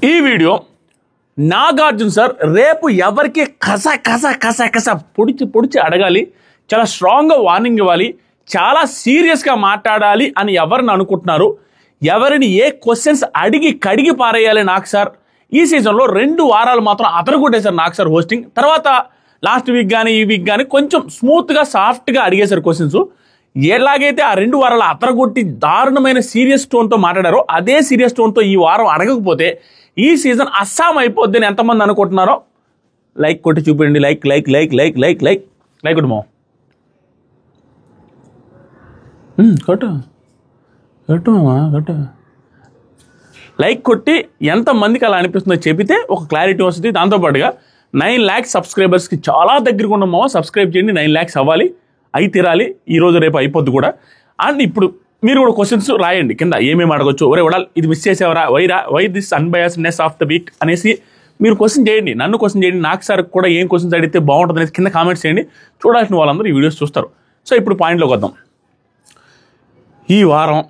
ఈ video Nagarjuna sir రేపు ఎవరికి కస పొడిచి అడగాలి, చాలా స్ట్రాంగ్గా వార్నింగ్ ఇవ్వాలి, చాలా సీరియస్గా మాట్లాడాలి అని ఎవరిని అనుకుంటున్నారు, ఎవరిని ఏ క్వశ్చన్స్ అడిగి కడిగి పారేయాలి నాగ్ సార్. ఈ సీజన్లో 2 వారాలు మాత్రం అదరగొట్టేశారు నాగ్ సార్ హోస్టింగ్. తర్వాత లాస్ట్ వీక్ కానీ ఈ వీక్ కానీ కొంచెం స్మూత్గా సాఫ్ట్గా అడిగేశారు క్వశ్చన్స్. ఎలాగైతే ఆ 2 వారాలు అదరగొట్టి దారుణమైన సీరియస్ టోన్తో మాట్లాడారో అదే సీరియస్ టోన్తో ఈ వారం అడగకపోతే ఈ సీజన్ అస్సాం అయిపోద్ది అని ఎంతమంది అనుకుంటున్నారో లైక్ కొట్టి చూపించండి. లైక్ కొట్టుమో కొట్టు లైక్ కొట్టి ఎంతమందికి అలా అనిపిస్తుందో చెబితే ఒక క్లారిటీ వస్తుంది. దాంతోపాటుగా 9 lakhs సబ్స్క్రైబర్స్కి చాలా దగ్గరగా ఉన్నామో సబ్స్క్రైబ్ చేయండి. 9 lakhs అవ్వాలి, అయి తీరాలి, ఈరోజు రేపు అయిపోద్ది కూడా. అండ్ ఇప్పుడు మీరు కూడా క్వశ్చన్స్ రాయండి కింద, ఏమేమి అడగొచ్చు, ఒరే వడాల్ ఇది మిస్ చేసేవరా, why this unbiasedness of the week అనేసి మీరు క్వశ్చన్ చేయండి, నన్ను క్వశ్చన్ చేయండి, నాకు సార్ కూడా ఏం క్వశ్చన్స్ అడిగితే బాగుంటుంది అనేది కింద కామెంట్స్ చేయండి. చూడాల్సిన వాళ్ళందరూ ఈ వీడియోస్ చూస్తారు. సో ఇప్పుడు పాయింట్లోకి వద్దాం. ఈ వారం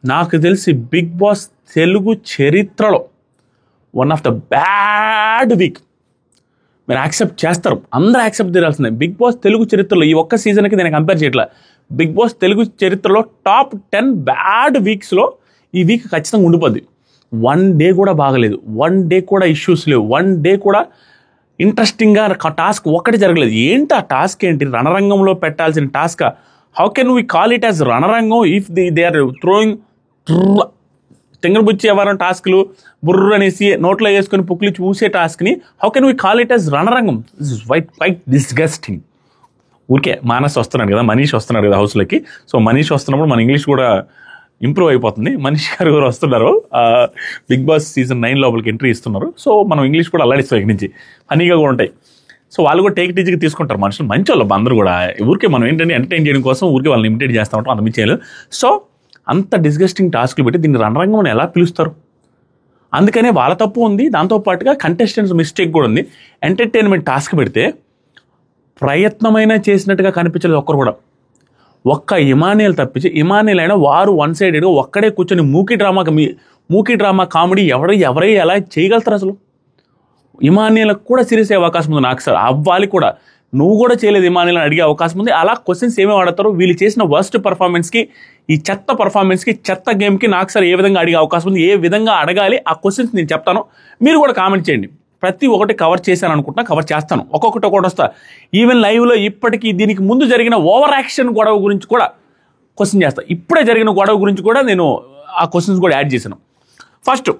నాకు తెలిసి బిగ్ బాస్ తెలుగు చరిత్రలో one of the bad week. మీరు యాక్సెప్ట్ చేస్తారు, అందరూ యాక్సెప్ట్ చేయాల్సిందే. బిగ్ బాస్ తెలుగు చరిత్రలో ఈ ఒక్క సీజన్కి నేను కంపేర్ చేయట్లా. బిగ్ బాస్ తెలుగు చరిత్రలో టాప్ 10 బ్యాడ్ వీక్స్లో ఈ వీక్ ఖచ్చితంగా ఉండిపోద్ది. 1 డే కూడా బాగలేదు, 1 డే కూడా ఇష్యూస్ లేవు, 1 డే కూడా ఇంట్రెస్టింగ్గా టాస్క్ ఒక్కటి జరగలేదు. ఏంటి ఆ టాస్క్ ఏంటి? రణరంగంలో పెట్టాల్సిన task. How can we call it as రణరంగం ఇఫ్ దే ఆర్ థ్రోయింగ్ తెంగరబుచ్చి ఎవరైనా టాస్క్లు బుర్ర అనేసి నోట్లో వేసుకొని పుక్లి చూసే టాస్క్ని how can we call it as రణరంగం? This is quite disgusting. ఊరికే మానస్ వస్తున్నాడు కదా, మనీష్ వస్తున్నాడు కదా హౌస్లోకి. సో మనీష్ వస్తున్నప్పుడు మన ఇంగ్లీష్ కూడా ఇంప్రూవ్ అయిపోతుంది. మనీష్ గారు కూడా వస్తున్నారు, బిగ్ బాస్ సీజన్ 9 లోపలికి ఎంట్రీ ఇస్తున్నారు. సో మనం ఇంగ్లీష్ కూడా అల్లాడిస్తాం ఇక్కడి నుంచి, ఫనీగా కూడా ఉంటాయి. సో వాళ్ళు కూడా టేక్ టీజ్గా తీసుకుంటారు మనుషులు, మంచి వాళ్ళు అందరూ కూడా. ఊరికే మనం ఏంటంటే ఎంటర్టైన్ చేయడం కోసం ఊరికే వాళ్ళని ఇమిటేట్ చేస్తూ ఉంటాం, అంత మించేయాలి. సో అంత డిస్గస్టింగ్ టాస్క్లు పెట్టి దీన్ని రణరంగం ఎలా పిలుస్తారు? అందుకనే వాళ్ళ తప్పు ఉంది, దాంతోపాటుగా కంటెస్టెంట్స్ మిస్టేక్ కూడా ఉంది. ఎంటర్టైన్మెంట్ టాస్క్ పెడితే ప్రయత్నమైనా చేసినట్టుగా కనిపించలేదు ఒక్కరు కూడా. ఒక్క ఇమానియల్ తప్పించి, ఇమానియల్ అయినా వారు 1 sidedగా ఒక్కడే కూర్చొని మూకీ డ్రామా కామెడీ ఎవరై ఎలా చేయగలుగుతారు అసలు? ఇమానియల్కి కూడా సీరియస్ అయ్యే అవకాశం ఉంది నాకు సార్, అవ్వాలి కూడా. నువ్వు కూడా చేయలేదు ఇమానియల్ అని అడిగే అవకాశం ఉంది. అలా క్వశ్చన్స్ ఏమేమి అడతారు? వీళ్ళు చేసిన వర్స్ట్ పర్ఫార్మెన్స్కి, ఈ చెత్త పర్ఫార్మెన్స్కి, చెత్త గేమ్కి నాకు సార్ ఏ విధంగా అడిగే అవకాశం ఉంది, ఏ విధంగా అడగాలి, ఆ క్వశ్చన్స్ నేను చెప్తాను. మీరు కూడా కామెంట్ చేయండి. ప్రతి ఒక్కటి కవర్ చేశాను అనుకుంటున్నా, కవర్ చేస్తాను. ఒక్కొక్కటి వస్తా. ఈవెన్ లైవ్లో ఇప్పటికీ దీనికి ముందు జరిగిన ఓవర్ యాక్షన్ గొడవ గురించి కూడా క్వశ్చన్ చేస్తాను. ఇప్పుడే జరిగిన గొడవ గురించి కూడా నేను ఆ క్వశ్చన్స్ కూడా యాడ్ చేశాను. ఫస్ట్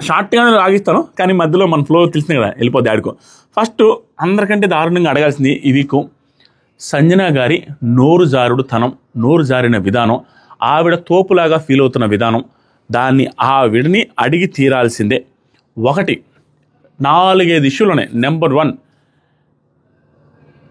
షార్ట్గానే ఆగిస్తాను, కానీ మధ్యలో మన ఫ్లో తెలిసింది కదా, వెళ్ళిపోద్ది ఆడుకో. ఫస్ట్ అందరికంటే దారుణంగా అడగాల్సింది ఈ వీకు సంజన గారి నోరు జారిన విధానం, ఆవిడ తోపులాగా ఫీల్ అవుతున్న విధానం, దాన్ని ఆవిడని అడిగి తీరాల్సిందే. 4-5 ఇష్యూలు ఉన్నాయి. నెంబర్ 1,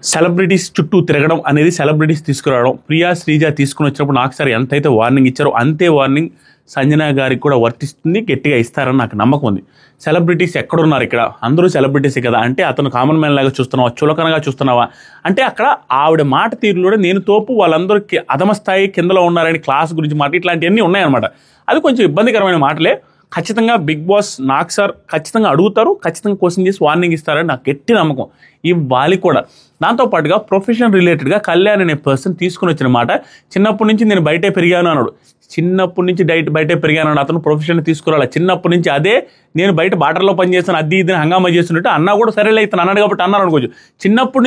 సెలబ్రిటీస్ చుట్టూ తిరగడం అనేది, సెలబ్రిటీస్ తీసుకురావడం. ప్రియా శ్రీజ తీసుకుని వచ్చినప్పుడు నాకు సార్ ఎంతైతే వార్నింగ్ ఇచ్చారో అంతే వార్నింగ్ సంజన గారికి కూడా వర్తిస్తుంది, గట్టిగా ఇస్తారని నాకు నమ్మకం ఉంది. సెలబ్రిటీస్ ఎక్కడున్నారు? ఇక్కడ అందరూ సెలబ్రిటీసే కదా అంటే అతను కామన్ మ్యాన్ లాగా చూస్తున్నావా, చులకనగా చూస్తున్నావా అంటే అక్కడ ఆవిడ మాట తీరులో నేను తోపు, వాళ్ళందరికీ అధమ స్థాయి కిందలో ఉన్నారని క్లాస్ గురించి మాట, ఇట్లాంటివన్నీ ఉన్నాయన్నమాట. అది కొంచెం ఇబ్బందికరమైన మాటలే. ఖచ్చితంగా బిగ్ బాస్ నాకు సార్ ఖచ్చితంగా అడుగుతారు, ఖచ్చితంగా క్వశ్చన్ చేసి వార్నింగ్ ఇస్తారని నాకు గట్టి నమ్మకం. ఇవ్వాలి కూడా. దాంతోపాటుగా ప్రొఫెషన్ రిలేటెడ్గా కళ్యాణ్ అనే పర్సన్ తీసుకుని వచ్చిన మాట, చిన్నప్పటి నుంచి నేను బయటే పెరిగాను అన్నాడు. చిన్నప్పటి నుంచి బయటే పెరిగాను అతను ప్రొఫెషన్ తీసుకురాలి. చిన్నప్పటి నుంచి అదే నేను బయట బార్డర్లో పనిచేస్తాను, అది ఇది హంగామా చేస్తున్నట్టు అన్నా కూడా సరేలే ఇతను అన్నాడు కాబట్టి అన్నారు అనుకోవచ్చు. చిన్నప్పటి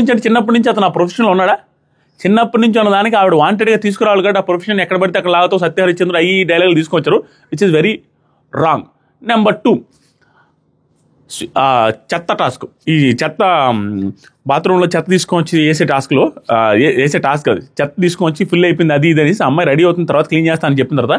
నుంచి అతను ఆ ప్రొఫెషన్లో ఉన్నాడా? చిన్నప్పటి నుంచి ఉన్నదానికి ఆవిడ వాంటెడ్గా తీసుకురావాలి కాబట్టి ఆ ప్రొఫెషన్ ఎక్కడ పడితే అక్కడ లాగుతూ సత్యహరిచంద్ర ఈ డైలాగులు తీసుకొచ్చారు, which is very wrong. Number 2, చెత్త టాస్క్. ఈ చెత్త బాత్రూంలో చెత్త తీసుకొచ్చి వేసే టాస్క్ అది చెత్త తీసుకొచ్చి ఫుల్ అయిపోయింది అది ఇది అనేసి అమ్మాయి రెడీ అవుతున్న తర్వాత క్లీన్ చేస్తానని చెప్పిన తర్వాత,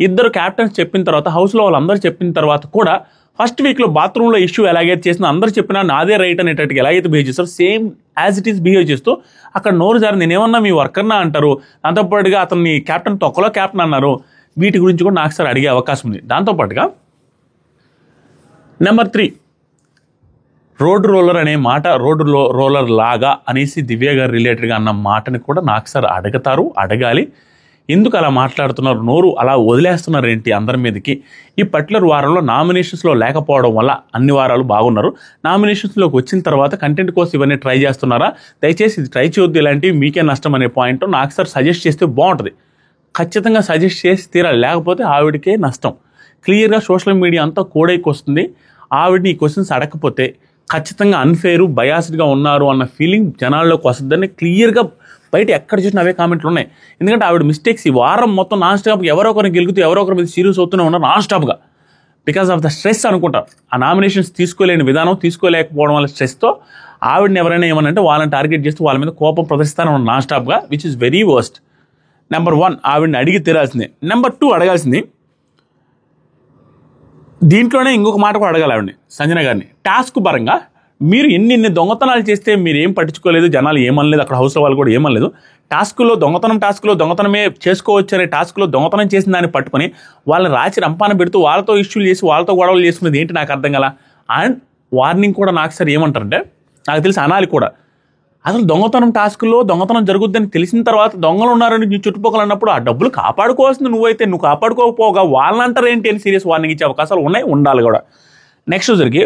ఇద్దరు క్యాప్టెన్స్ చెప్పిన తర్వాత, హౌస్లో వాళ్ళందరూ చెప్పిన తర్వాత కూడా ఫస్ట్ వీక్లో బాత్రూంలో ఇష్యూ ఎలాగైతే చేసినా, అందరూ చెప్పినా నాదే రైట్ అనేటట్టుగా ఎలాగైతే బిహేవ్ చేస్తారో same as it is behave చేస్తూ అక్కడ నోరు జారి నేనేమన్నా మీ వర్కర్నా అంటారు. దాంతోపాటుగా అతన్ని క్యాప్టెన్ తొక్కలో క్యాప్టెన్ అన్నారు. వీటి గురించి కూడా నాకు సార్ అడిగే అవకాశం ఉంది. దాంతోపాటుగా నెంబర్ 3, రోడ్డు రోలర్ అనే మాట, రోలర్ లాగా అనేసి దివ్య గారు రిలేటెడ్గా అన్న మాటని కూడా నాకు సార్ అడగాలి. ఎందుకు అలా మాట్లాడుతున్నారు, నోరు అలా వదిలేస్తున్నారు ఏంటి అందరి మీదకి? ఈ పర్టికులర్ వారంలో నామినేషన్స్లో లేకపోవడం వల్ల అన్ని వారాలు బాగున్నారు. నామినేషన్స్లోకి వచ్చిన తర్వాత కంటెంట్ కోసం ఇవన్నీ ట్రై చేస్తున్నారా? దయచేసి ఇది ట్రై చేయొద్దు, ఇలాంటివి మీకే నష్టం అనే పాయింట్ నాకు సార్ సజెస్ట్ చేస్తే బాగుంటుంది. ఖచ్చితంగా సజెస్ట్ చేసి తీరాలి, లేకపోతే ఆవిడకే నష్టం. క్లియర్గా సోషల్ మీడియా అంతా కోడైకి వస్తుంది. ఆవిడని ఈ క్వశ్చన్స్ అడగకపోతే ఖచ్చితంగా అన్ఫేరు, బయాస్డ్గా ఉన్నారు అన్న ఫీలింగ్ జనాల్లోకి వస్తుందని క్లియర్గా బయట ఎక్కడ చూసినా అవే కామెంట్లు ఉన్నాయి. ఎందుకంటే ఆవిడ మిస్టేక్స్ ఈ వారం మొత్తం నాన్ స్టాప్ ఎవరో ఒకరిని గెలుగుతూ ఎవరో ఒకరి మీద సీరియస్ అవుతూనే ఉన్నారు నాన్ స్టాప్గా. బికాస్ ఆఫ్ ద స్ట్రెస్ అనుకుంటారు. ఆ నామినేషన్స్ తీసుకోలేని విధానం, తీసుకోలేకపోవడం వల్ల స్ట్రెస్తో ఆవిడని ఎవరైనా ఏమనంటే వాళ్ళని టార్గెట్ చేస్తూ వాళ్ళ మీద కోపం ప్రదర్శిస్తానే ఉన్నారు నాన్ స్టాప్గా, which is very worst. Number 1 ఆవిడని అడిగి తీరాల్సిందే. నెంబర్ 2 అడగాల్సింది, దీంట్లోనే ఇంకొక మాట కూడా అడగాలి ఆవిడని, సంజన గారిని. టాస్క్ పరంగా మీరు ఎన్ని దొంగతనాలు చేస్తే మీరు ఏం పట్టించుకోలేదు, జనాలు ఏమనలేదు, అక్కడ హౌస్లో వాళ్ళు కూడా ఏమనలేదు. టాస్క్లో దొంగతనమే చేసుకోవచ్చు అనే టాస్క్లో దొంగతనం చేసిన దాన్ని పట్టుకొని వాళ్ళని రాచి రంపాన పెడుతూ వాళ్ళతో ఇష్యూలు చేసి వాళ్ళతో గొడవలు చేసుకునేది ఏంటి నాకు అర్థం కదా. అండ్ వార్నింగ్ కూడా నాకు సార్ ఏమంటారంటే, నాకు తెలిసి అనాలి కూడా, అసలు టాస్క్లో దొంగతనం జరుగుద్దని తెలిసిన తర్వాత దొంగలు ఉన్నారని చుట్టుపక్కల అన్నప్పుడు ఆ డబ్బులు కాపాడుకోవాల్సింది నువ్వు కాపాడుకోకపోగా వాళ్ళంటారు ఏంటి అని సీరియస్ వార్నింగ్ ఇచ్చే అవకాశాలు ఉన్నాయి, ఉండాలి కూడా. నెక్స్ట్ వచ్చరికి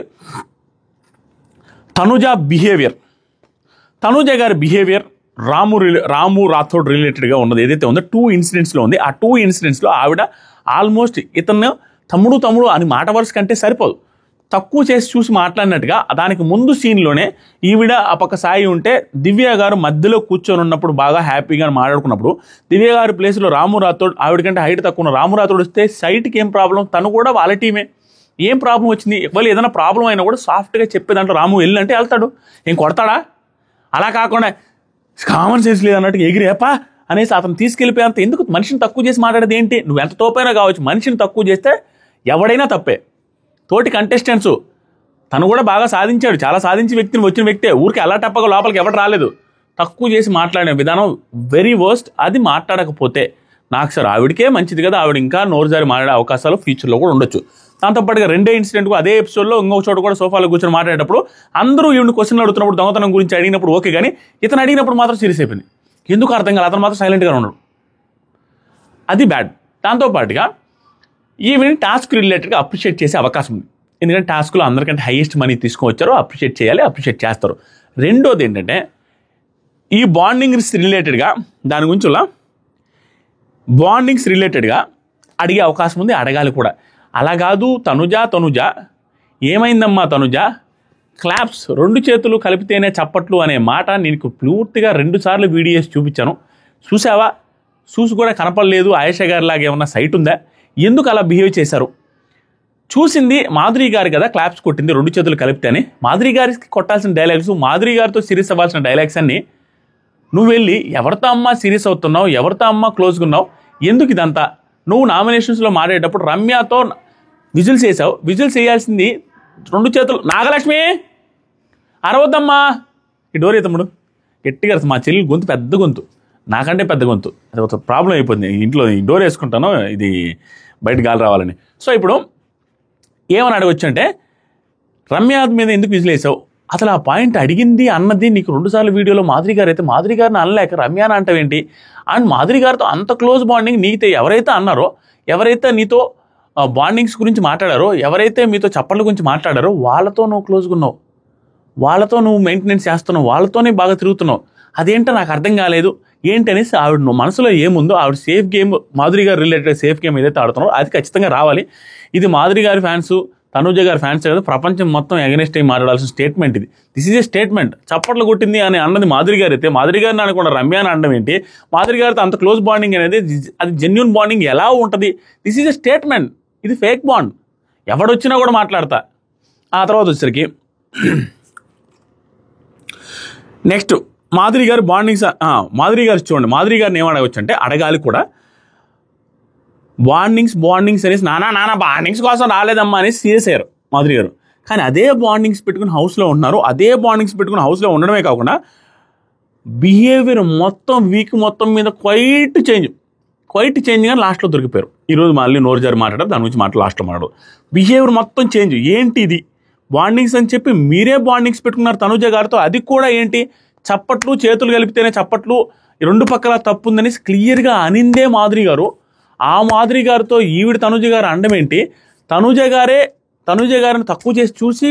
తనుజ బిహేవియర్. తనుజ గారి బిహేవియర్ రాము రాథోడ్ రిలేటెడ్గా ఉన్నది ఏదైతే ఉందో 2 ఇన్సిడెంట్స్లో ఉంది. ఆ 2 ఇన్సిడెంట్స్లో ఆవిడ ఆల్మోస్ట్ ఇతను తమ్ముడు అని మాట వరుస కంటే సరిపోదు, తక్కువ చేసి చూసి మాట్లాడినట్టుగా. దానికి ముందు సీన్లోనే ఈవిడ ఆ పక్క సాయి ఉంటే దివ్య గారు మధ్యలో కూర్చొని ఉన్నప్పుడు బాగా హ్యాపీగా మాట్లాడుకున్నప్పుడు దివ్య గారి ప్లేస్లో రాము రాథోడ్, ఆవిడకంటే హైట్ తక్కువ ఉన్న రాము రాథోడ్ వస్తే సైట్కి ఏం ప్రాబ్లం, తను కూడా వాళ్ళ టీమే, ఏం ప్రాబ్లం వచ్చింది? వాళ్ళు ఏదైనా ప్రాబ్లం అయినా కూడా సాఫ్ట్గా చెప్పేదాంట్లో రాము వెళ్ళంటే వెళ్తాడు, ఏం కొడతాడా? అలా కాకుండా కామన్ సెన్స్ లేదు అన్నట్టు ఎగిరేపా అనేసి అతను తీసుకెళ్ళిపోయేంత ఎందుకు? మనిషిని తక్కువ చేసి మాట్లాడేది ఏంటి? నువ్వు ఎంత తోపైనా కావచ్చు, మనిషిని తక్కువ చేస్తే ఎవడైనా తప్పే. తోటి కంటెస్టెంట్స్ తను కూడా బాగా సాధించాడు, చాలా సాధించి వచ్చిన వ్యక్తే, ఊరికి అలా టప్పగా లోపలికి ఎవరు రాలేదు. తక్కువ చేసి మాట్లాడే విధానం వెరీ వర్స్ట్. అది మాట్లాడకపోతే నాకు సార్ ఆవిడకే మంచిది కదా, ఆవిడ ఇంకా నోరుజారి మాట్లాడే అవకాశాలు ఫ్యూచర్లో కూడా ఉండొచ్చు. దాంతోపాటుగా 2 ఇన్సిడెంట్కు అదే ఎపిసోడ్లో ఇంకొక చోట కూడా సోఫాలో కూర్చొని మాట్లాడేటప్పుడు అందరూ ఈవిని క్వశ్చన్లు అడుగుతున్నప్పుడు దొంగతనం గురించి అడిగినప్పుడు ఓకే, కానీ ఇతను అడిగినప్పుడు మాత్రం సీరియస్ అయిపోయింది. ఎందుకు అర్థం కాదు, అతను మాత్రం సైలెంట్గా ఉన్నాడు, అది బ్యాడ్. దాంతోపాటుగా ఈవిని టాస్క్ రిలేటెడ్గా అప్రిషియేట్ చేసే అవకాశం ఉంది. ఎందుకంటే టాస్క్లో అందరికంటే హైయెస్ట్ మనీ తీసుకొచ్చారో అప్రిషియేట్ చేయాలి, అప్రిషియేట్ చేస్తారు. రెండోది ఏంటంటే ఈ బాండింగ్స్ రిలేటెడ్గా దాని గురించి బాండింగ్స్ రిలేటెడ్గా అడిగే అవకాశం ఉంది, అడగాలి కూడా. అలా కాదు తనుజ ఏమైందమ్మా తనుజ, క్లాప్స్ 2 చేతులు కలిపితేనే చప్పట్లు అనే మాట నీకు పూర్తిగా 2 సార్లు వీడియోస్ చూపించాను, చూసావా? చూసి కూడా కనపడలేదు. ఆయేషా గారి లాగా ఏమన్నా సైట్ ఉందా? ఎందుకు అలా బిహేవ్ చేశారు? చూసింది మాధురి గారు కదా క్లాప్స్ కొట్టింది 2 చేతులు కలిపితేనే. మాధురి గారికి కొట్టాల్సిన డైలాగ్స్, మాధురి గారితో సీరియస్ అవ్వాల్సిన డైలాగ్స్ అన్నీ నువ్వు వెళ్ళి ఎవరితో అమ్మా సీరియస్ అవుతున్నావు, ఎవరితో అమ్మా క్లోజ్గా ఉన్నావు, ఎందుకు ఇదంతా? నువ్వు నామినేషన్స్లో మాట్లాడేటప్పుడు రమ్యతో విజిల్స్ వేసావు, విజిల్స్ వేయాల్సింది 2 చేతులు. నాగలక్ష్మి అరవద్దమ్మా, ఈ డోర్ తమ్ముడు గట్టిగా. మా చెల్లి గొంతు పెద్ద గొంతు, నాకంటే పెద్ద గొంతు, అది ఒక ప్రాబ్లం అయిపోయింది. ఇంట్లో ఈ డోర్ వేసుకుంటాను ఇది బయట గాలి రావాలని. సో ఇప్పుడు ఏమని అడగొచ్చు అంటే, రమ్య మీద ఎందుకు విజిల్ వేసావు? అసలు ఆ పాయింట్ అడిగింది అన్నది నీకు 2 సార్లు వీడియోలో మాధురి గారు అయితే మాధురి గారిని అనలేక రమ్యాన అంటావేంటి? అండ్ మాధురి గారితో అంత క్లోజ్ బాండింగ్ నీతో ఎవరైతే అన్నారో, ఎవరైతే నీతో బాండింగ్స్ గురించి మాట్లాడారో, ఎవరైతే మీతో చప్పట్ల గురించి మాట్లాడారో వాళ్ళతో నువ్వు క్లోజ్గా ఉన్నావు, వాళ్ళతో నువ్వు మెయింటెనెన్స్ చేస్తున్నావు, వాళ్ళతోనే బాగా తిరుగుతున్నావు. అదేంటో నాకు అర్థం కాలేదు ఏంటి అనేసి ఆవిడ మనసులో ఏముందో ఆవిడ సేఫ్ గేమ్, మాధురి గారు రిలేటెడ్ సేఫ్ గేమ్ ఏదైతే ఆడుతున్నారో అది ఖచ్చితంగా రావాలి. ఇది మాధురి గారి ఫ్యాన్స్, తనుజ గారి ఫ్యాన్స్ కదా, ప్రపంచం మొత్తం ఎగనెస్ట్ అయ్యి మాట్లాడాల్సిన స్టేట్మెంట్ ఇది. This is a statement. చప్పట్లు కొట్టింది అని అన్నది మాధురి గారు అయితే మాధురి గారిని అనకుండా రమ్య అని అనడం ఏంటి? మాధురి గారితో అంత క్లోజ్ బాండింగ్ అనేది అది జెన్యూన్ బాండింగ్ ఎలా ఉంటుంది? దిస్ ఈజ్ ఏ స్టేట్మెంట్, ఇది ఫేక్ బాండ్. ఎవడొచ్చినా కూడా మాట్లాడతా. ఆ తర్వాత వచ్చేసరికి నెక్స్ట్ మాధురి గారు బాండింగ్స్, మాధురి గారు చూడండి, మాధురి గారిని ఏం అడగవచ్చు అంటే అడగాలి కూడా. బాండింగ్స్ అనేసి నానా బాండింగ్స్ కోసం రాలేదమ్మా అనేసి సీరియస్ అయ్యారు మాధురి గారు. కానీ అదే బాండింగ్స్ పెట్టుకుని హౌస్లో ఉన్నారు, అదే బాండింగ్స్ పెట్టుకుని హౌస్లో ఉండడమే కాకుండా బిహేవియర్ మొత్తం వీక్ మొత్తం మీద క్వైట్ చేంజ్ కానీ లాస్ట్లో దొరికిపోయారు. ఈరోజు మళ్ళీ నోరుజారి మాట్లాడారు, దాని గురించి లాస్ట్లో మాట్లాడు. బిహేవియర్ మొత్తం చేంజ్. ఏంటి ఇది బాండింగ్స్ అని చెప్పి మీరే బాండింగ్స్ పెట్టుకున్నారు తనుజ గారితో, అది కూడా ఏంటి చప్పట్లు, చేతులు కలిపితేనే చప్పట్లు, ఈ రెండు పక్కల తప్పు ఉందని క్లియర్గా అనిందే మాధురి గారు. ఆ మాధురి గారితో ఈవిడ తనుజ గారు అండం ఏంటి? తనుజ గారిని తక్కువ చేసి చూసి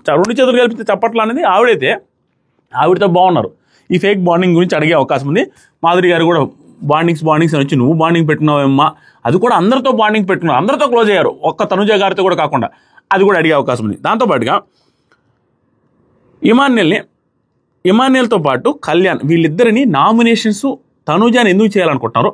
రెండు చేతులు కలిపితే చప్పట్లు అనేది ఆవిడైతే ఆవిడతో బాగున్నారు. ఈ ఫేక్ బాండింగ్ గురించి అడిగే అవకాశం ఉంది. మాధురి గారు కూడా బాండింగ్స్ అని వచ్చి నువ్వు బాండింగ్ పెట్టుకున్నావమ్మా, అది కూడా అందరితో బాండింగ్ పెట్టుకున్నావు, అందరితో క్లోజ్ అయ్యారు, ఒక్క తనుజ గారితో కూడా కాకుండా, అది కూడా అడిగే అవకాశం ఉంది. దాంతోపాటుగా ఇమాన్యుయల్తో పాటు కళ్యాణ్ వీళ్ళిద్దరిని నామినేషన్స్ తనుజాని ఎందుకు చేయాలనుకుంటున్నారు,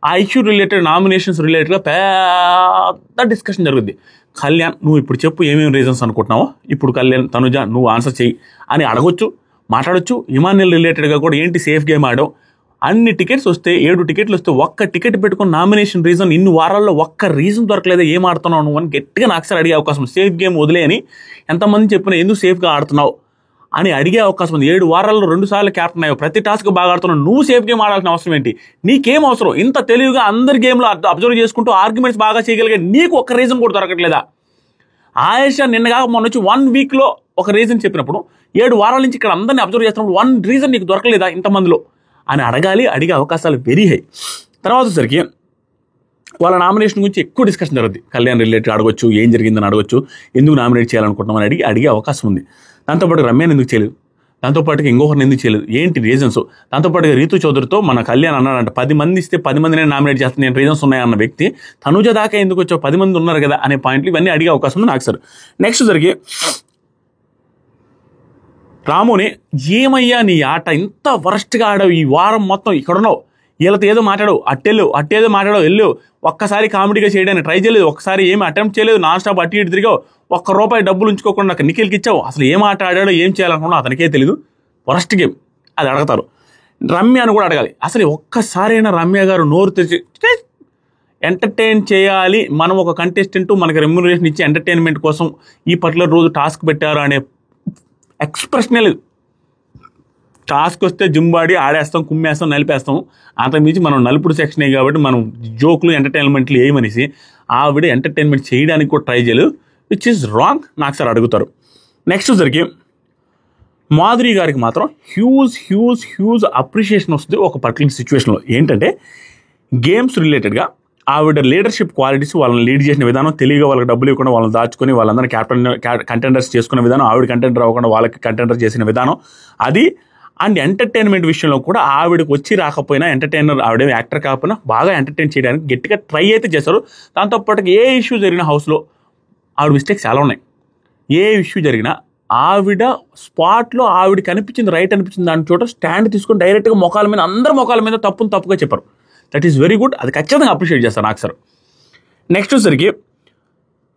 ఆ ఇష్యూ రిలేటెడ్ నామినేషన్స్ రిలేటెడ్గా పెద్ద డిస్కషన్ జరుగుద్ది. కళ్యాణ్ నువ్వు ఇప్పుడు చెప్పు ఏమేమి రీజన్స్ అనుకుంటున్నావో, ఇప్పుడు కళ్యాణ్ తనుజ నువ్వు ఆన్సర్ చెయ్యి అని అడగొచ్చు, మాట్లాడొచ్చు. ఇమాన్యుయల్ రిలేటెడ్గా కూడా ఏంటి సేఫ్ గేమ్ ఆడావు, అన్ని టికెట్స్ వస్తే 7 టికెట్లు వస్తే ఒక్క టికెట్ పెట్టుకుని నామినేషన్ రీజన్ ఇన్ని వారాల్లో ఒక్క రీజన్ దొరకలేదా, ఏం ఆడుతున్నావు నువ్వు అని గట్టిగా నాకు సార్ అడిగే అవకాశం ఉంది. సేఫ్ గేమ్ వదిలే అని ఎంతమంది చెప్పినా ఎందుకు సేఫ్గా ఆడుతున్నావు అని అడిగే అవకాశం ఉంది. 7 వారాల్లో 2 సార్లు క్యాప్టెన్ అయ్యావు, ప్రతి టాస్క్ బాగా ఆడుతున్నావు, నువ్వు సేఫ్ గేమ్ ఆడాల్సిన అవసరం ఏంటి, నీకేం అవసరం, ఇంత తెలివిగా అందరి గేమ్లో అబ్జర్వ్ చేసుకుంటూ ఆర్గ్యుమెంట్స్ బాగా చేయగలిగే నీకు ఒక్క రీజన్ కూడా దొరకట్లేదా? ఆయేషా నిన్నగా మొన్న వచ్చి 1 వీక్లో ఒక రీజన్ చెప్పినప్పుడు 7 వారాల నుంచి ఇక్కడ అందరినీ అబ్జర్వ్ చేస్తున్నప్పుడు 1 రీజన్ నీకు దొరకలేదా ఇంతమందిలో అని అడిగే అవకాశాలు వెరీ హై. తర్వాత సరికి వాళ్ళ నామినేషన్ గురించి ఎక్కువ డిస్కషన్ జరుగుద్ది. కళ్యాణ్ రిలేటెడ్ అడగొచ్చు, ఏం జరిగిందని అడగొచ్చు, ఎందుకు నామినేట్ చేయాలనుకుంటున్నామని అడిగే అవకాశం ఉంది. దాంతోపాటు రమ్యాని ఎందుకు చేయలేదు, దాంతోపాటుగా ఇంకొకరిని ఎందుకు చేయలేదు, ఏంటి రీజన్స్, దాంతోపాటుగా రీతు చౌదరితో మన కళ్యాణ్ అన్నాడంట 10 మంది ఇస్తే 10 మందినే నామినేట్ చేస్తాను నేను, రీజన్స్ ఉన్నాయన్న వ్యక్తి తనుజ దాకా ఎందుకు వచ్చావు, 10 మంది ఉన్నారు కదా అనే పాయింట్లు ఇవన్నీ అడిగే అవకాశం ఉంది నాకు సార్. నెక్స్ట్ జరిగి రాముని ఏమయ్యా నీ ఆట ఇంత వరస్ట్గా ఆడావు, ఈ వారం మొత్తం ఇక్కడున్నావు, వీళ్ళతో ఏదో మాట్లాడవు, అట్టేదో మాట్లాడవు, వెళ్ళు, ఒక్కసారి కామెడీగా చేయడానికి ట్రై చేయలేదు, ఒక్కసారి ఏమి అటెంప్ట్ చేయలేదు, నాన్ స్టాప్ అటు ఇటు తిరిగావు, ₹1 డబ్బులు ఉంచుకోకుండా నాకు నిఖిల్కి ఇచ్చావు, అసలు ఏం ఆట ఆడాడో ఏం చేయాలనుకున్నా అతనికే తెలియదు, వరస్ట్ గేమ్ అది అడగతారు. రమ్యను కూడా అడగాలి, అసలు ఒక్కసారైనా రమ్య గారు నోరు తెరిచి ఎంటర్టైన్ చేయాలి, మనం ఒక కంటెస్టెంట్ మనకి రెమ్యునరేషన్ ఇచ్చి ఎంటర్టైన్మెంట్ కోసం ఈ పర్టికులర్ రోజు టాస్క్ పెట్టారు అనే ఎక్స్ప్రెషనే లేదు. టాస్క్ వస్తే జింబాడి ఆడేస్తాం, కుమ్మేస్తాం, నలిపేస్తాం, అంతకుమించి మనం నలుపుడు సెక్షనే కాబట్టి మనం జోకులు ఎంటర్టైన్మెంట్లు ఏమనేసి ఆవిడ ఎంటర్టైన్మెంట్ చేయడానికి కూడా ట్రై చేయలేదు, విచ్ ఈజ్ రాంగ్ నాకు సార్ అడుగుతారు. నెక్స్ట్ సరికి మాధురి గారికి మాత్రం హ్యూజ్ అప్రిషియేషన్ వస్తుంది ఒక పర్టికులర్ సిచ్యువేషన్లో. ఏంటంటే గేమ్స్ రిలేటెడ్గా ఆవిడ లీడర్షిప్ క్వాలిటీస్, వాళ్ళని లీడ్ చేసిన విధానం, తెలివిగా వాళ్ళకి డబ్బులు ఇవ్వకుండా వాళ్ళని దాచుకొని వాళ్ళందరినీ కంటెండర్స్ చేసుకునే విధానం, ఆవిడ కంటెండర్ అవ్వకుండా వాళ్ళకి కంటెండర్ చేసిన విధానం అది. అండ్ ఎంటర్టైన్మెంట్ విషయంలో కూడా ఆవిడకి వచ్చి రాకపోయినా ఎంటర్టైనర్, ఆవిడ యాక్టర్ కాకపోయినా బాగా ఎంటర్టైన్ చేయడానికి గట్టిగా ట్రై అయితే చేస్తారు. దాంతోపాటు ఏ ఇష్యూ జరిగిన హౌస్లో ఆవిడ మిస్టేక్స్ చాలా ఉన్నాయి. ఏ ఇష్యూ జరిగినా ఆవిడ స్పాట్లో ఆవిడ కనిపించింది రైట్ అనిపించింది దాని చోట స్టాండ్ తీసుకొని డైరెక్ట్గా మొఖాల మీద అందరి మొఖాల మీద తప్పుగా చెప్పారు. దట్ ఈస్ వెరీ గుడ్, అది ఖచ్చితంగా అప్రిషియేట్ చేస్తాను నాకు సార్. నెక్స్ట్ వచ్చరికి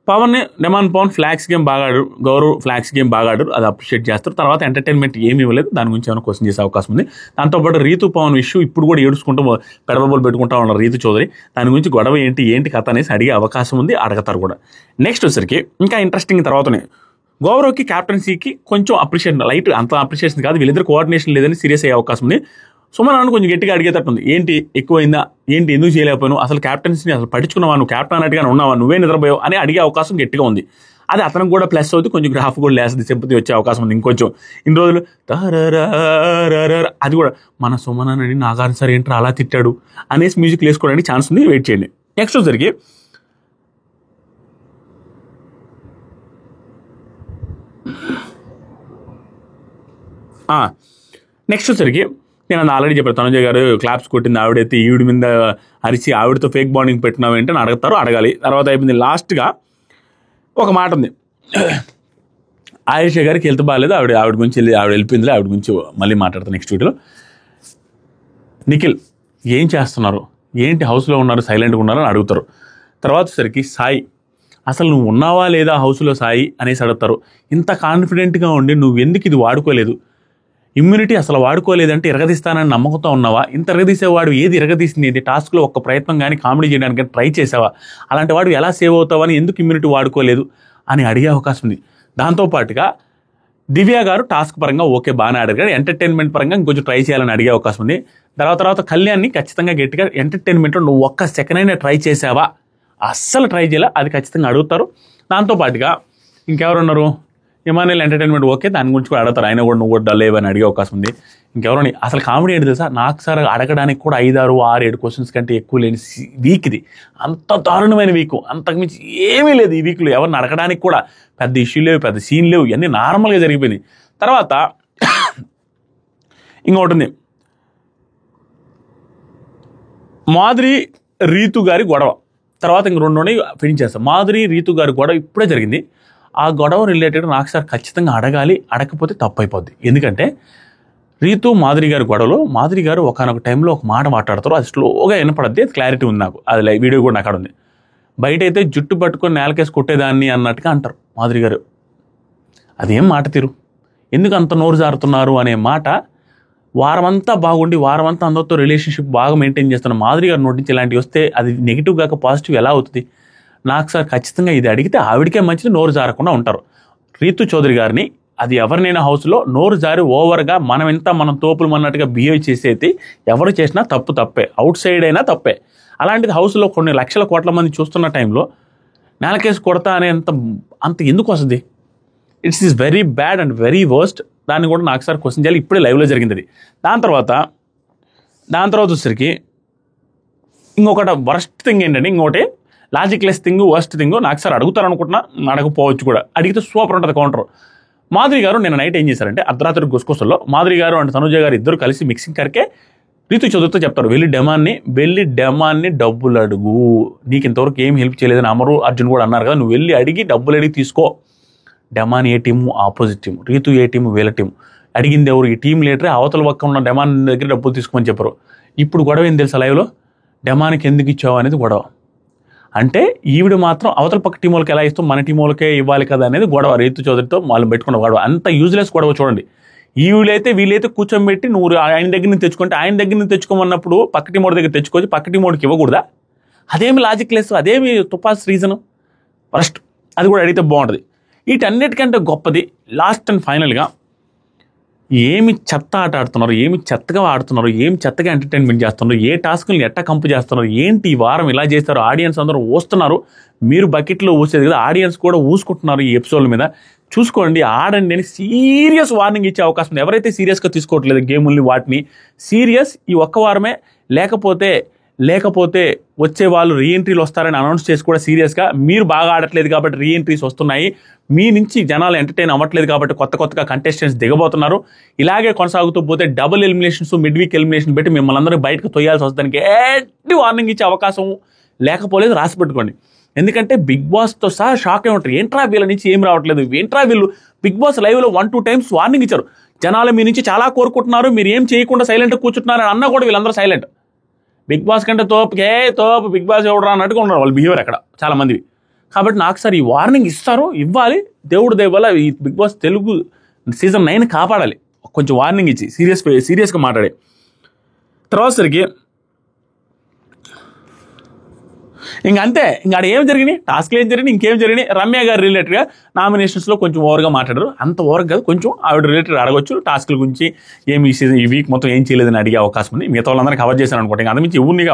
పవన్ ఫ్లాగ్స్ గేమ్ బాగా ఆడారు, గౌరవ్ ఫ్లాగ్స్ గేమ్ బాగా ఆడారు, అది అప్రిషియేట్ చేస్తారు. తర్వాత ఎంటర్టైన్మెంట్ ఏమీ ఇవ్వలేదు, దాని గురించి ఏమైనా క్వశ్చన్ చేసే అవకాశం ఉంది. దాంతోపాటు రీతు పవన్ ఇష్యూ ఇప్పుడు కూడా ఏడుచుకుంటూ పెడబోలు పెట్టుకుంటా ఉన్నారు రీతు చౌదరి, దాని గురించి గొడవ ఏంటి కథ అనేసి అడిగే అవకాశం ఉంది, అడగతారు కూడా. నెక్స్ట్ వచ్చరికి ఇంకా ఇంట్రెస్టింగ్ తర్వాతనే గౌరవ్కి క్యాప్టెన్సీకి కొంచెం అప్రిషియేషన్, లైట్ అంత అప్రిషియేషన్ కాదు, వీళ్ళిద్దరు కోఆర్డినేషన్ లేదని సీరియస్ అయ్యే అవకాశం ఉంది. సుమన్ కొంచెం గట్టిగా అడిగేటట్టు ఉంది, ఏంటి ఎక్కువైందా, ఏంటి ఎందుకు చేయలేకపోయాను, అసలు క్యాప్టెన్సీని అసలు పట్టించుకున్నావా, నువ్వు క్యాప్టెన్ అన్నట్టుగా ఉన్నావా, నువ్వే నిద్రపోయావు అని అడిగే అవకాశం గట్టిగా ఉంది. అది అతనికి కూడా ప్లస్ అవుతుంది, కొంచెం గ్రాఫ్ కూడా లేస్తుంది, సింపతి వచ్చే అవకాశం ఉంది. ఇంకొంచెం ఇన్ని రోజులు అది కూడా మన సుమన్ అని నాగార్జున సార్ ఏంట్రా అలా తిట్టాడు అనేసి మ్యూజిక్ వేసుకోవడానికి ఛాన్స్ ఉంది, వెయిట్ చేయండి. నెక్స్ట్ వచ్చరికి నేను అది ఆల్రెడీ చెప్పాను, తనుజ గారు క్లాప్స్ కొట్టింది ఆవిడైతే ఈవిడ మీద అరిచి ఆవిడతో ఫేక్ బాండింగ్ పెట్టినావు ఏంటని అడుగుతారు, అడగాలి. తర్వాత అయిపోయింది. లాస్ట్గా ఒక మాట ఉంది, ఆయేషా గారికి హెల్త్ బాగాలేదు, ఆవిడ గురించి ఆవిడ వెళ్ళిపోయింది, ఆవిడ గురించి మళ్ళీ మాట్లాడతాను నెక్స్ట్ వీడియోలో. నిఖిల్ ఏం చేస్తున్నారు, ఏంటి హౌస్లో ఉన్నారు, సైలెంట్గా ఉన్నారు అని అడుగుతారు. తర్వాత సరికి సాయి అసలు నువ్వు ఉన్నావా లేదా హౌస్లో సాయి అనేసి అడుగుతారు. ఇంత కాన్ఫిడెంట్గా ఉండి నువ్వు ఎందుకు ఇది వాడుకోలేదు, ఇమ్యూనిటీ అసలు వాడుకోలేదంటే ఇరగదీస్తానని నమ్మకంతో ఉన్నావా, ఇంత ఇరగదీసేవాడు ఏది ఇరగదీసింది, ఏది టాస్క్లో ఒక్క ప్రయత్నం కానీ కామెడీ చేయడానికి ట్రై చేసావా, అలాంటి వాడు ఎలా సేవ్ అవుతావని ఎందుకు ఇమ్యూనిటీ వాడుకోలేదు అని అడిగే అవకాశం ఉంది. దాంతోపాటుగా దివ్య గారు టాస్క్ పరంగా ఓకే బాగానే ఆడారు కానీ ఎంటర్టైన్మెంట్ పరంగా ఇంకొంచెం ట్రై చేయాలని అడిగే అవకాశం ఉంది. తర్వాత కళ్యాణ్ని ఖచ్చితంగా గట్టిగా ఎంటర్టైన్మెంట్లో నువ్వు ఒక్క సెకండ్ అయినా ట్రై చేసావా, అస్సలు ట్రై చేయాలా, అది ఖచ్చితంగా అడుగుతారు. దాంతోపాటుగా ఇంకెవరున్నారు, ఇమానుయల్ ఎంటర్టైన్మెంట్ ఓకే, దాని గురించి కూడా అడతారు, ఆయన కూడా నువ్వు కూడా డల్ అని అడిగే అవకాశం ఉంది. ఇంకెవరని అసలు కామెడీ ఏంటి తెలుసా, నాకు సార్ అడగడానికి కూడా 5, 6, 7 క్వశ్చన్స్ కంటే ఎక్కువ లేని వీక్ ఇది. అంత దారుణమైన వీక్, అంతకుమించి ఏమీ లేదు ఈ వీక్లో. ఎవరిని అడగడానికి కూడా పెద్ద ఇష్యూ లేవు, పెద్ద సీన్ లేవు, ఇవన్నీ నార్మల్గా జరిగిపోయింది. తర్వాత ఇంకొకటి ఉంది, మాధురి రీతు గారి గొడవ. తర్వాత ఇంక 2 ఫినిష్ చేస్తాం. మాధురి రీతు గారి గొడవ ఇప్పుడే జరిగింది. ఆ గొడవ రిలేటెడ్ నాకు సార్ ఖచ్చితంగా అడగాలి, అడగకపోతే తప్పు అయిపోద్ది. ఎందుకంటే రీతు మాధురి గారి గొడవలో మాధురి గారు ఒకనొక టైంలో ఒక మాట మాట్లాడతారు, అది స్లోగా వినపడద్ది, అది క్లారిటీ ఉంది నాకు, అది వీడియో కూడా నాకు ఉంది. బయట అయితే జుట్టు పట్టుకొని నేలకేసి కొట్టేదాన్ని అన్నట్టుగా అంటారు మాధురి గారు. అదేం మాట తీరు, ఎందుకు అంత నోరు జారుతున్నారు అనే మాట. వారమంతా బాగుండి వారమంతా అందరితో రిలేషన్షిప్ బాగా మెయింటైన్ చేస్తున్న మాధురి గారి నోటి నుంచి ఇలాంటివి వస్తే అది నెగిటివ్ కాక పాజిటివ్ ఎలా అవుతుంది? నాకు సార్ ఖచ్చితంగా ఇది అడిగితే ఆవిడికే మంచిది, నోరు జారకుండా ఉంటారు. రీతు చౌదరి గారిని అది ఎవరినైనా హౌస్లో నోరు జారి ఓవర్గా మనం తోపులు అన్నట్టుగా బిహేవ్ చేసేది ఎవరు చేసినా తప్పే, అవుట్ సైడ్ అయినా తప్పే. అలాంటిది హౌస్లో కొన్ని లక్షల కోట్ల మంది చూస్తున్న టైంలో నేలకేసి కొడతా అనే అంత ఎందుకు వస్తుంది? It's is very bad and very worst. దాన్ని కూడా నాకు సార్ క్వశ్చన్ చేయాలి, ఇప్పుడే లైవ్లో జరిగింది అది. దాని తర్వాత వచ్చేసరికి ఇంకొకటి వర్స్ట్ థింగ్ ఏంటంటే, ఇంకోటి లాజిక్లెస్ థింగ్, వర్స్ట్ థింగ్. నాకు సార్ అడుగుతారు అనుకుంటున్నా, అడగపోవచ్చు కూడా. అడిగితే సూపర్ ఉంటుంది కౌంటర్. మాధురి గారు నిన్న నైట్ ఏం చేశారంటే, అర్ధరాత్రి గుసగుసల్లో మాధురి గారు అండ్ తనుజ గారు ఇద్దరు కలిసి మిక్సింగ్ కరికే రీతు చదువుతో చెప్తారు, వెళ్ళి డెమాన్ని డబ్బులు అడుగు, నీకు ఇంతవరకు ఏం హెల్ప్ చేయలేదని అమరు అర్జున్ కూడా అన్నారు కదా, నువ్వు వెళ్ళి అడిగి డబ్బులు అడిగి తీసుకో. డెమాన్ ఏ టీము, ఆపోజిట్ టీము. రీతు ఏ టీము, వీళ్ళ టీము. అడిగింది ఎవరు? ఈ టీం లీడరే అవతల పక్క ఉన్న డెమాన్ దగ్గర డబ్బులు తీసుకోమని చెప్పారు. ఇప్పుడు గొడవ ఏం తెలుసా లైవ్లో, డెమాన్కి ఎందుకు ఇచ్చావు అనేది గొడవ. అంటే ఈవిడ మాత్రం అవతల పక్క టీం వాళ్ళకి ఎలా ఇస్తాం, మన టీం వాళ్ళకే ఇవ్వాలి కదా అనేది గొడవ. రీతు చౌదరితో వాళ్ళు పెట్టుకున్న గొడవ, అంత యూజ్లెస్ గొడవ. చూడండి, వీళ్ళైతే కూర్చోబెట్టి నువ్వు ఆయన దగ్గర నుంచి తెచ్చుకుంటే, ఆయన దగ్గర నుంచి తెచ్చుకోమన్నప్పుడు పక్క టీం వాడి దగ్గర తెచ్చుకోవచ్చు, పక్క టీం వాడికి ఇవ్వకూడదా? అదేమి లాజిక్ లెస్, అదేమి తుపాస్ రీజను. ఫస్ట్ అది కూడా అడిగితే బాగుంటుంది. వీటన్నిటికంటే గొప్పది లాస్ట్ అండ్ ఫైనల్గా, ఏమి చెత్త ఆట ఆడుతున్నారు, ఏమి చెత్తగా ఆడుతున్నారు, ఏమి చెత్తగా ఎంటర్టైన్మెంట్ చేస్తున్నారు, ఏ టాస్క్ని ఎట్టా కంపు చేస్తున్నారు, ఏంటి ఈ వారం ఇలా చేస్తారు, ఆడియన్స్ అందరూ ఊస్తున్నారు. మీరు బకెట్లో ఊసేది కదా, ఆడియన్స్ కూడా ఊసుకుంటున్నారు ఈ ఎపిసోడ్ల మీద. చూసుకోండి, ఆడండి అని సీరియస్ వార్నింగ్ ఇచ్చే అవకాశం ఉంది. ఎవరైతే సీరియస్గా తీసుకోవట్లేదు గేముల్ని, వాటిని సీరియస్ ఈ ఒక్క వారమే, లేకపోతే వచ్చే వాళ్ళు రీఎంట్రీలు వస్తారని అనౌన్స్ చేసి కూడా సీరియస్గా, మీరు బాగా ఆడట్లేదు కాబట్టి రీఎంట్రీస్ వస్తున్నాయి, మీ నుంచి జనాలు ఎంటర్టైన్ అవ్వట్లేదు కాబట్టి కొత్తగా కంటెస్టెంట్స్ దిగబోతున్నారు. ఇలాగే కొనసాగుతూ పోతే double eliminations, mid week elimination పెట్టి మిమ్మల్ని అందరూ బయటకు తొయ్యాల్సి వస్తానికి ఎట్టి వార్నింగ్ ఇచ్చే అవకాశం లేకపోలేదు, రాసి పెట్టుకోండి. ఎందుకంటే బిగ్ బాస్తో సహా షాక్ అయి ఉంటారు, ఏంట్రా వీళ్ళ నుంచి ఏం రావట్లేదు, ఏంట్రా వీళ్ళు. బిగ్ బాస్ లైవ్లో 1-2 times వార్నింగ్ ఇచ్చారు, జనాలు మీ నుంచి చాలా కోరుకుంటున్నారు, మీరు ఏం చేయకుండా సైలెంట్గా కూర్చుంటున్నారు అన్నా కూడా వీళ్ళందరూ సైలెంట్. బిగ్ బాస్ కంటే తోపు బిగ్ బాస్ ఎవడరా అన్నట్టుగా ఉన్నారు వాళ్ళు బిహేవియర్ అక్కడ చాలా మంది. కాబట్టి నాకు సార్ ఈ వార్నింగ్ ఇవ్వాలి, దేవుడు దేవల్ల ఈ బిగ్ బాస్ తెలుగు సీజన్ 9 కాపాడాలి. కొంచెం వార్నింగ్ ఇచ్చి సీరియస్గా మాట్లాడే తర్వాత సరికి ఇంకంతే. ఆడ ఏం జరిగినాయి, టాస్క్లు ఏం జరిగినాయి, ఇంకేం జరిగినాయి. రమ్య గారు రిలేటెడ్గా నామినేషన్స్లో కొంచెం ఓవర్గా మాట్లాడారు, అంత ఓవర్ కాదు, కొంచెం ఆవిడ రిలేటెడ్ అడగొచ్చు. టాస్క్ల గురించి ఈ వీక్ మొత్తం ఏం చేయలేదని అడిగే అవకాశం ఉంది. మిగతా వాళ్ళందరినీ కవర్ చేశాను అనుకోండి. ఇంకా అంతమించి ఎవరిని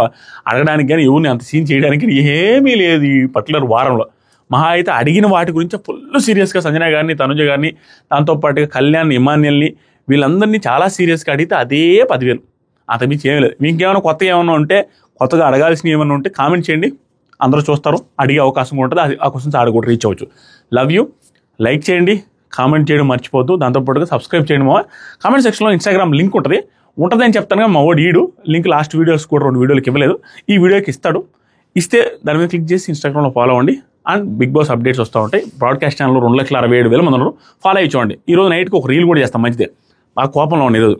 అడగడానికి కానీ ఎవరిని అంత సీన్ చేయడానికి ఏమీ లేదు ఈ పర్టికులర్ వారంలో. మహా అయితే అడిగిన వాటి గురించి ఫుల్ సీరియస్గా సంజన గారిని, తనుజ గారిని, దాంతోపాటుగా కళ్యాణ్, ఇమాన్యుల్ని, వీళ్ళందరినీ చాలా సీరియస్గా అడిగితే అదే 10,000, అంతమించి ఏమీ లేదు. మీకేమైనా కొత్తగా అడగాల్సినవి ఏమైనా ఉంటే కామెంట్ చేయండి, అందరూ చూస్తారు, అడిగే అవకాశం ఉంటుంది. ఆ క్వశ్చన్స్ ఆడ కూడా రీచ్ అవ్వచ్చు. Love you. లైక్ చేయండి, కామెంట్ చేయడం మర్చిపోద్దు. దాంతోపాటుగా సబ్స్క్రైబ్ చేయండి. కామెంట్ సెక్షన్లో ఇన్స్టాగ్రామ్ లింక్ ఉంటుందని చెప్తాను కదా, మా వాడు లింక్ లాస్ట్ వీడియోస్ కూడా 2 వీడియోలకి ఇవ్వలేదు, ఈ వీడియోకి ఇస్తే దాని మీద క్లిక్ చేసి ఇన్స్టాగ్రామ్లో ఫాలో అవ్వండి. అండ్ బిగ్ బాస్ అప్డేట్స్ వస్తూ ఉంటాయి. బ్రాడ్కాస్ట్ ఛానల్లో 2,67,000 మంది ఉన్నారు, ఫాలో అయ్యి చూడండి. ఈరోజు నైట్కి ఒక రీల్ కూడా చేస్తాం, మంచిదే. బాగా కోపంలో ఉండి ఈరోజు.